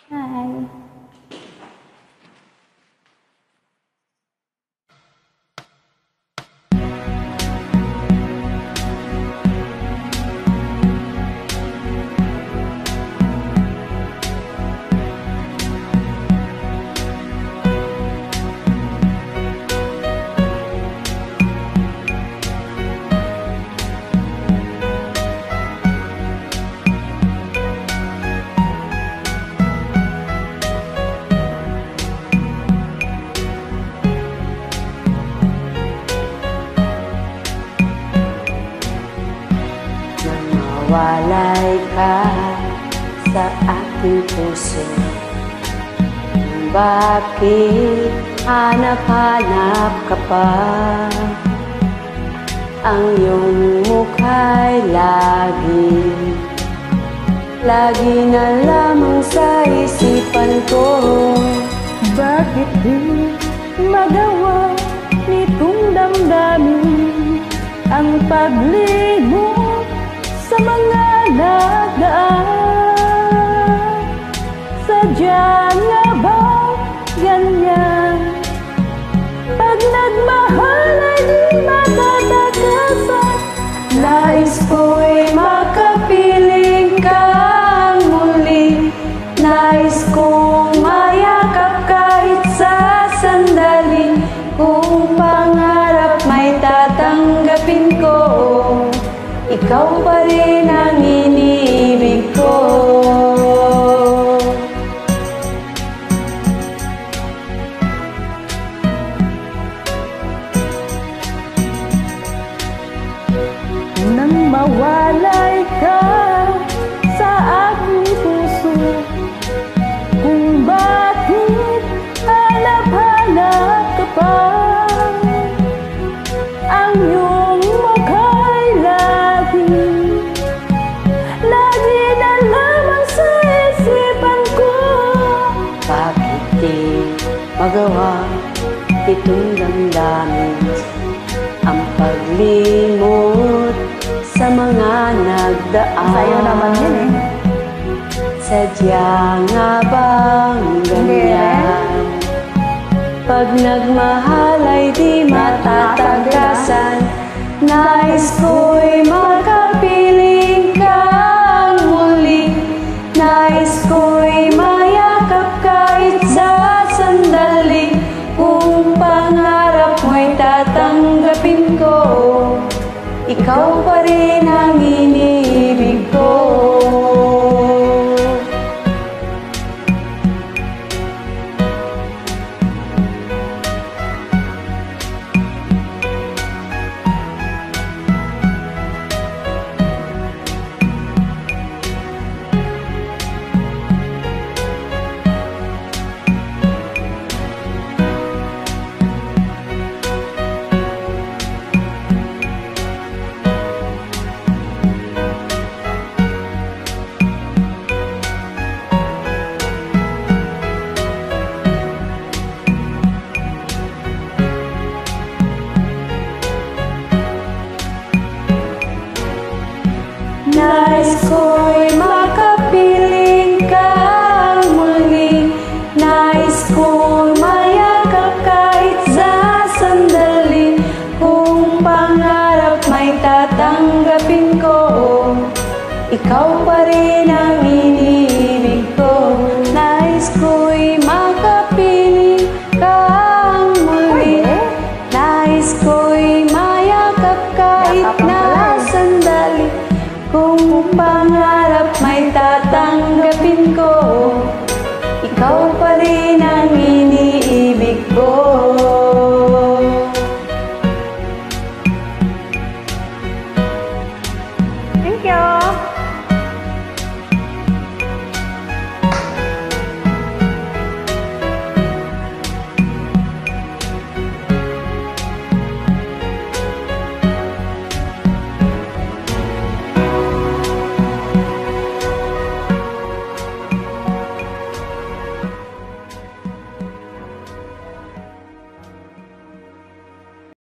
Hi. Walay ka sa aking puso. Bakit hanap-hanap ka pa? Ang iyong mukha'y lagi na lamang sa isipan ko. Bakit di magawa nitong damdamin ang paglimot sa mga nagdaan? Sadya nga ba ganyan? Pag nagmahal ay di matatakasan. Nais ko'y makapiling kang muli. Nais kong mayakap kahit sa sandali. Kung pangarap may tatanggapin ko, ikaw pa rin ang iniibig ko. Nang mawalay ka sa aking puso, kung bakit hanap-hanap ka pa? Ang iyong mukha'y lagi na lamang sa isipan ko. Bakit di magawa itong damdamin ang paglimot sa mga nagdaan? Sa'yo naman yun eh. Sadya nga bang ganyan? Pag nagmahal ay di matatagasan. Nais ko'y makapiling kang muli. Nais ko'y mayakap kahit sa sandali. Kung pangarap mo'y tatanggapin ko, ikaw pa rin ang iniibig ko. Nais ko'y makapiling kang muli. Nais ko'y mayakap kahit sa sandali. Kung pangarap may tatanggapin ko, ikaw pa rin ang iniibig ko. Nais ko'y makapiling kang muli. Nais ko'y mayakap kahit na sandali. Kung pangarap may tatanggapin ko, ikaw pa rin ang iniibig ko.